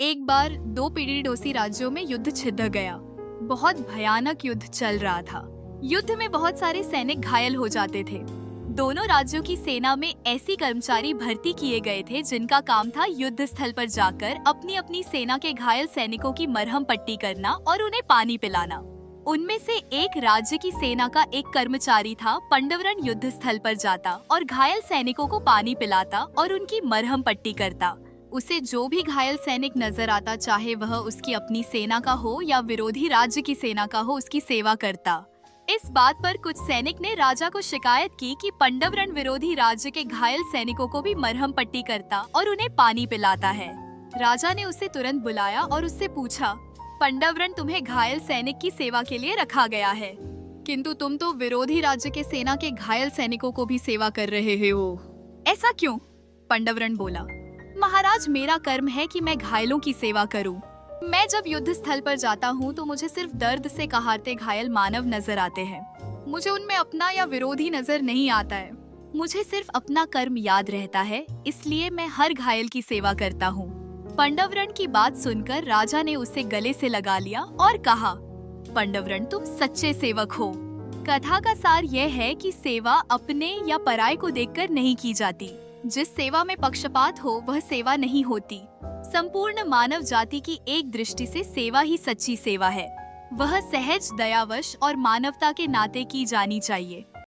एक बार दो पीढ़ी राज्यों में युद्ध छिड़ गया। बहुत भयानक युद्ध चल रहा था। युद्ध में बहुत सारे सैनिक घायल हो जाते थे। दोनों राज्यों की सेना में ऐसी कर्मचारी भर्ती किए गए थे जिनका काम था युद्ध स्थल पर जाकर अपनी अपनी सेना के घायल सैनिकों की मरहम पट्टी करना और उन्हें पानी पिलाना। उनमें से एक राज्य की सेना का एक कर्मचारी था। पंडवरण युद्ध स्थल पर जाता और घायल सैनिकों को पानी पिलाता और उनकी मरहम पट्टी करता। उसे जो भी घायल सैनिक नजर आता, चाहे वह उसकी अपनी सेना का हो या विरोधी राज्य की सेना का हो, उसकी सेवा करता। इस बात पर कुछ सैनिक ने राजा को शिकायत की कि पंडवरण विरोधी राज्य के घायल सैनिकों को भी मरहम पट्टी करता और उन्हें पानी पिलाता है। राजा ने उसे तुरंत बुलाया और उससे पूछा, पंडवरण तुम्हें घायल सैनिक की सेवा के लिए रखा गया है, किंतु तुम तो विरोधी राज्य के सेना के घायल सैनिकों को भी सेवा कर रहे हो, ऐसा क्यों? पंडवरण बोला, महाराज, मेरा कर्म है कि मैं घायलों की सेवा करूं। मैं जब युद्ध स्थल पर जाता हूं तो मुझे सिर्फ दर्द से कहारते घायल मानव नजर आते हैं। मुझे उनमें अपना या विरोधी नजर नहीं आता है। मुझे सिर्फ अपना कर्म याद रहता है, इसलिए मैं हर घायल की सेवा करता हूं। पंडवरण की बात सुनकर राजा ने उसे गले से लगा लिया और कहा, पंडवरण, तुम सच्चे सेवक हो। कथा का सार यह है कि सेवा अपने या पराये को देखकर नहीं की जाती। जिस सेवा में पक्षपात हो वह सेवा नहीं होती। संपूर्ण मानव जाति की एक दृष्टि से सेवा ही सच्ची सेवा है। वह सहज, दयावश और मानवता के नाते की जानी चाहिए।